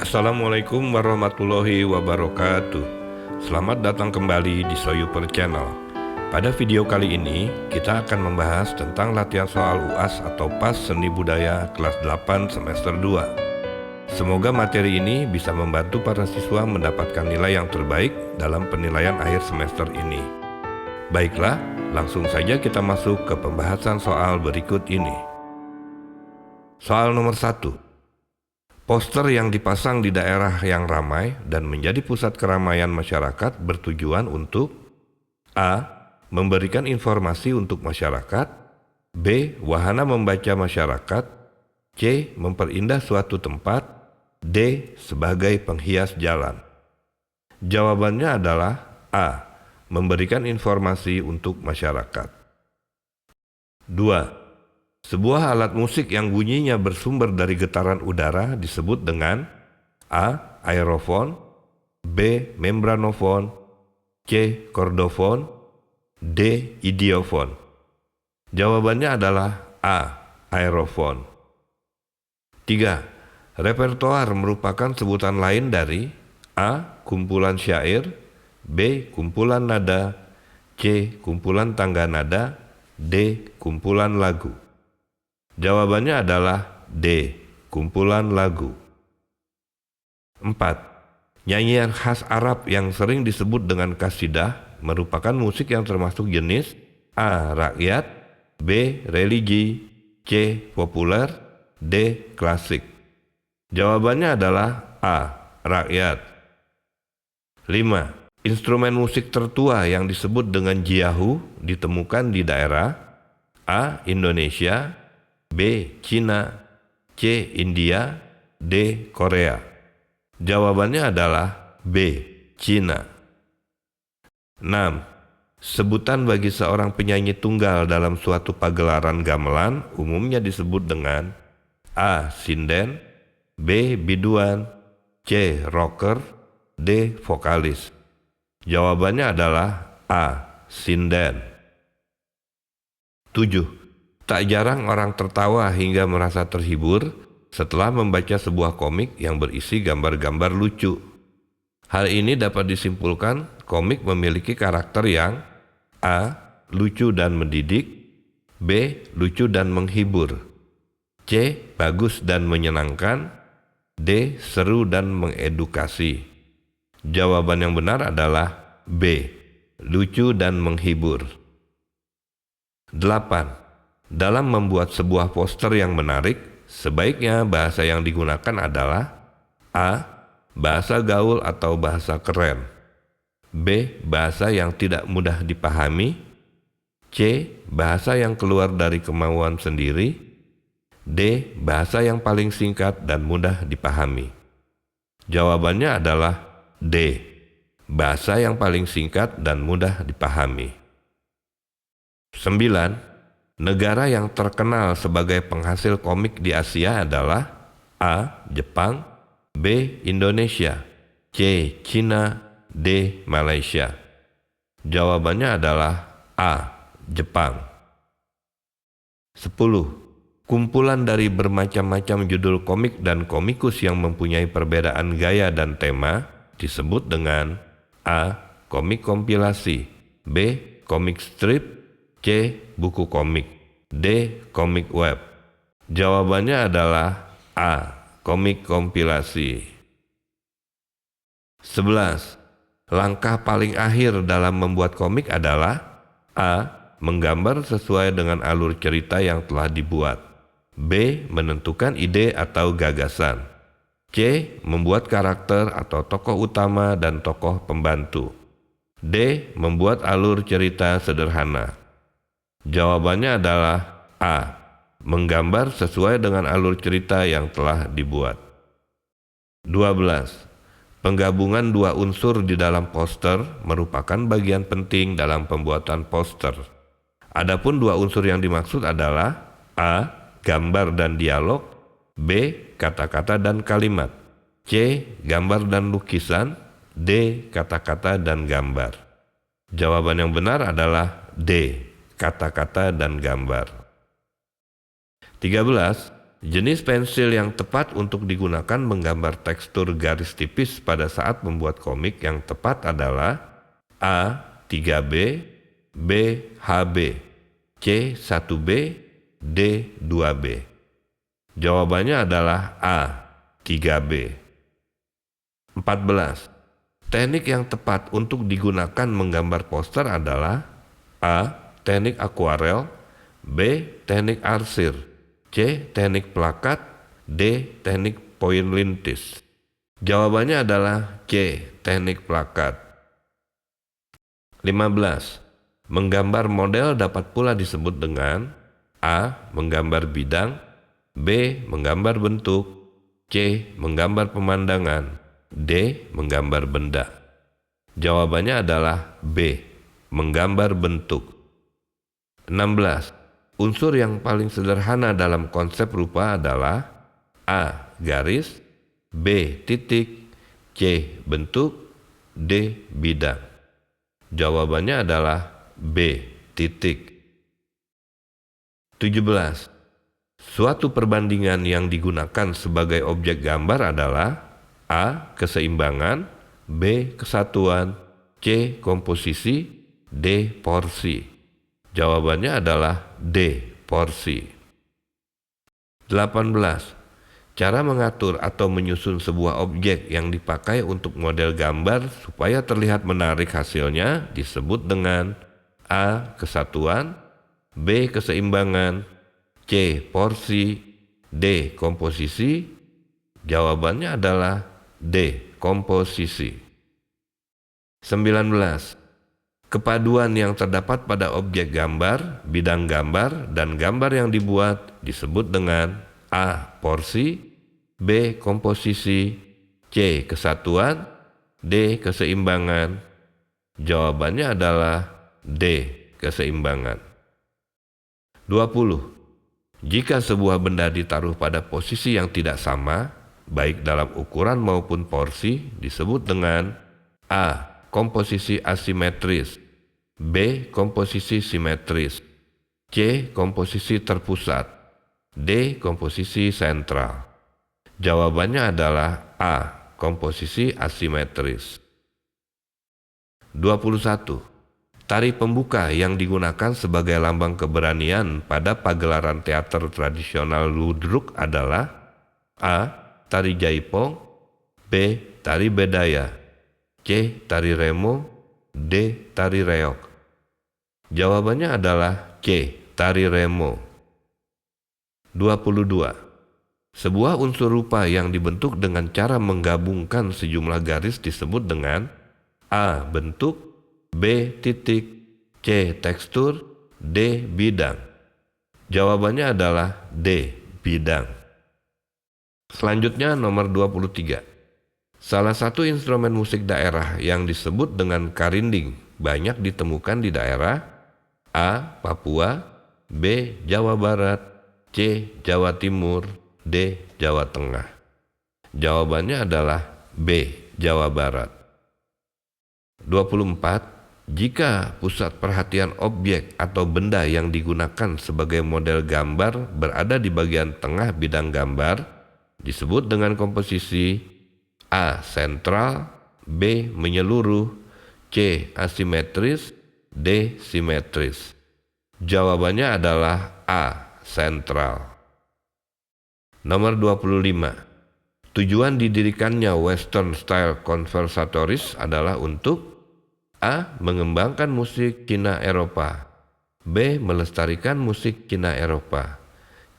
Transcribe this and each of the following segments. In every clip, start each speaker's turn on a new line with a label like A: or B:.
A: Assalamualaikum warahmatullahi wabarakatuh. Selamat datang kembali di Soyuper Channel. Pada video kali ini, kita akan membahas tentang latihan soal UAS atau PAS Seni Budaya kelas 8 semester 2. Semoga materi ini bisa membantu para siswa mendapatkan nilai yang terbaik dalam penilaian akhir semester ini. Baiklah, langsung saja kita masuk ke pembahasan soal berikut ini. Soal nomor 1. Poster yang dipasang di daerah yang ramai dan menjadi pusat keramaian masyarakat bertujuan untuk A. Memberikan informasi untuk masyarakat, B. Wahana membaca masyarakat, C. Memperindah suatu tempat, D. Sebagai penghias jalan. Jawabannya adalah A. Memberikan informasi untuk masyarakat. 2. Sebuah alat musik yang bunyinya bersumber dari getaran udara disebut dengan A. Aerofon, B. Membranofon, C. Kordofon, D. Idiofon. Jawabannya adalah A. Aerofon. 3. Repertoar merupakan sebutan lain dari A. Kumpulan syair, B. Kumpulan nada, C. Kumpulan tangga nada, D. Kumpulan lagu. Jawabannya adalah D. Kumpulan lagu. 4. Nyanyian khas Arab yang sering disebut dengan qasidah merupakan musik yang termasuk jenis A. Rakyat, B. Religi, C. Populer, D. Klasik. Jawabannya adalah A. Rakyat. 5. Instrumen musik tertua yang disebut dengan jiahu ditemukan di daerah A. Indonesia, B. Cina, C. India, D. Korea. Jawabannya adalah B. Cina. 6. Sebutan bagi seorang penyanyi tunggal dalam suatu pagelaran gamelan umumnya disebut dengan A. Sinden, B. Biduan, C. Rocker, D. Vokalis. Jawabannya adalah A. Sinden. 7. Tak jarang orang tertawa hingga merasa terhibur setelah membaca sebuah komik yang berisi gambar-gambar lucu. Hal ini dapat disimpulkan komik memiliki karakter yang A. Lucu dan mendidik, B. Lucu dan menghibur, C. Bagus dan menyenangkan, D. Seru dan mengedukasi. Jawaban yang benar adalah B. Lucu dan menghibur. 8. Dalam membuat sebuah poster yang menarik, sebaiknya bahasa yang digunakan adalah A. Bahasa gaul atau bahasa keren, B. Bahasa yang tidak mudah dipahami, C. Bahasa yang keluar dari kemauan sendiri, D. Bahasa yang paling singkat dan mudah dipahami. Jawabannya adalah D. Bahasa yang paling singkat dan mudah dipahami. 9. Negara yang terkenal sebagai penghasil komik di Asia adalah A. Jepang, B. Indonesia, C. Cina, D. Malaysia. Jawabannya adalah A. Jepang. 10. Kumpulan dari bermacam-macam judul komik dan komikus yang mempunyai perbedaan gaya dan tema disebut dengan A. Komik kompilasi, B. Komik strip, C. Buku komik, D. Komik web. Jawabannya adalah A. Komik kompilasi. 11. Langkah paling akhir dalam membuat komik adalah A. Menggambar sesuai dengan alur cerita yang telah dibuat, B. Menentukan ide atau gagasan, C. Membuat karakter atau tokoh utama dan tokoh pembantu, D. Membuat alur cerita sederhana. Jawabannya adalah A. Menggambar sesuai dengan alur cerita yang telah dibuat. 12. Penggabungan dua unsur di dalam poster merupakan bagian penting dalam pembuatan poster. Adapun dua unsur yang dimaksud adalah A. Gambar dan dialog, B. Kata-kata dan kalimat, C. Gambar dan lukisan, D. Kata-kata dan gambar. Jawaban yang benar adalah D. Kata-kata dan gambar. 13. Jenis pensil yang tepat untuk digunakan menggambar tekstur garis tipis pada saat membuat komik yang tepat adalah A. 3B, B. HB, C. 1B, D. 2B. Jawabannya adalah A. 3B. 14. Teknik yang tepat untuk digunakan menggambar poster adalah A. Teknik akuarel, B. Teknik arsir, C. Teknik plakat, D. Teknik poin lintis. Jawabannya adalah C. Teknik plakat. 15. Menggambar model dapat pula disebut dengan A. Menggambar bidang, B. Menggambar bentuk, C. Menggambar pemandangan, D. Menggambar benda. Jawabannya adalah B. Menggambar bentuk. 16. Unsur yang paling sederhana dalam konsep rupa adalah A. Garis, B. Titik, C. Bentuk, D. Bidang. Jawabannya adalah B. Titik. 17. Suatu perbandingan yang digunakan sebagai objek gambar adalah A. Keseimbangan, B. Kesatuan, C. Komposisi, D. Porsi. Jawabannya adalah D. Porsi. 18. Cara mengatur atau menyusun sebuah objek yang dipakai untuk model gambar supaya terlihat menarik hasilnya disebut dengan A. Kesatuan, B. Keseimbangan, C. Porsi, D. Komposisi. Jawabannya adalah D. Komposisi. 19. Kepaduan yang terdapat pada objek gambar, bidang gambar, dan gambar yang dibuat disebut dengan A. Porsi, B. Komposisi, C. Kesatuan, D. Keseimbangan. Jawabannya adalah D. Keseimbangan. 20. Jika sebuah benda ditaruh pada posisi yang tidak sama, baik dalam ukuran maupun porsi, disebut dengan A. Komposisi asimetris, B. Komposisi simetris, C. Komposisi terpusat, D. Komposisi sentral. Jawabannya adalah A. Komposisi asimetris. 21. Tari pembuka yang digunakan sebagai lambang keberanian pada pagelaran teater tradisional ludruk adalah A. Tari jaipong, B. Tari bedaya, C. Tari remo, D. Tari reok. Jawabannya adalah C. Tari remo. 22. Sebuah unsur rupa yang dibentuk dengan cara menggabungkan sejumlah garis disebut dengan A. Bentuk, B. Titik, C. Tekstur, D. Bidang. Jawabannya adalah D. Bidang. Selanjutnya nomor 23. Salah satu instrumen musik daerah yang disebut dengan karinding banyak ditemukan di daerah A. Papua, B. Jawa Barat, C. Jawa Timur, D. Jawa Tengah. Jawabannya adalah B. Jawa Barat. 24. Jika pusat perhatian objek atau benda yang digunakan sebagai model gambar berada di bagian tengah bidang gambar, disebut dengan komposisi A. Sentral, B. Menyeluruh, C. Asimetris, D. Simetris. Jawabannya adalah A. Sentral. Nomor 25. Tujuan didirikannya Western Style Conservatories adalah untuk A. Mengembangkan musik Cina Eropa, B. Melestarikan musik Cina Eropa,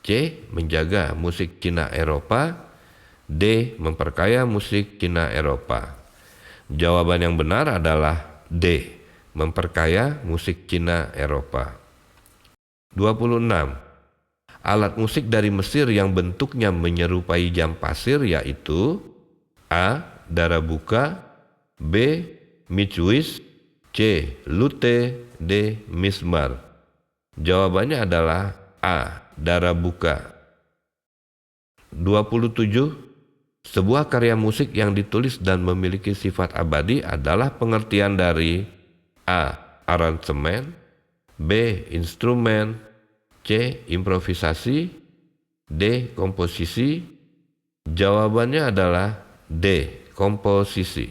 A: C. Menjaga musik Cina Eropa, D. Memperkaya musik Cina Eropa. Jawaban yang benar adalah D. Memperkaya musik Cina Eropa. 26. Alat musik dari Mesir yang bentuknya menyerupai jam pasir yaitu A. Darabuka, B. Micuis, C. Lute, D. Mizmar. Jawabannya adalah A. Darabuka. 27. Sebuah karya musik yang ditulis dan memiliki sifat abadi adalah pengertian dari A. Aransemen, B. Instrumen, C. Improvisasi, D. Komposisi. Jawabannya adalah D. Komposisi.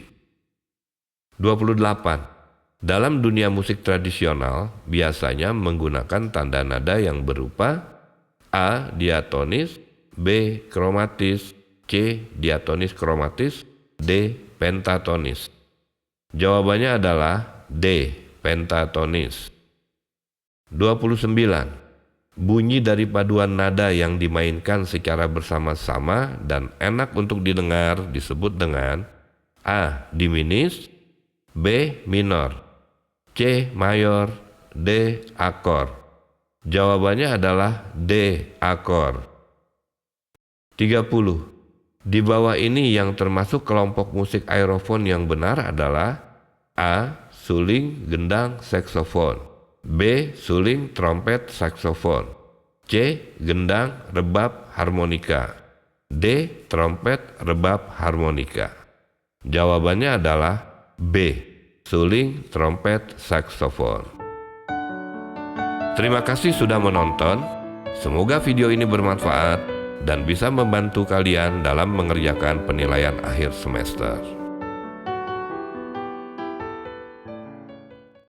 A: 28. Dalam dunia musik tradisional biasanya menggunakan tanda nada yang berupa A. Diatonis, B. Kromatis, C. Diatonis kromatis, D. Pentatonis. Jawabannya adalah D. Pentatonis. 29. Bunyi dari paduan nada yang dimainkan secara bersama-sama dan enak untuk didengar disebut dengan A. Diminis, B. Minor, C. Mayor, D. Akor. Jawabannya adalah D. Akor. 30. Di bawah ini yang termasuk kelompok musik aerofon yang benar adalah A. Suling, gendang, saksofon, B. Suling, trompet, saksofon, C. Gendang, rebab, harmonika, D. Trompet, rebab, harmonika. Jawabannya adalah B. Suling, trompet, saksofon. Terima kasih sudah menonton. Semoga video ini bermanfaat dan bisa membantu kalian dalam mengerjakan penilaian akhir semester.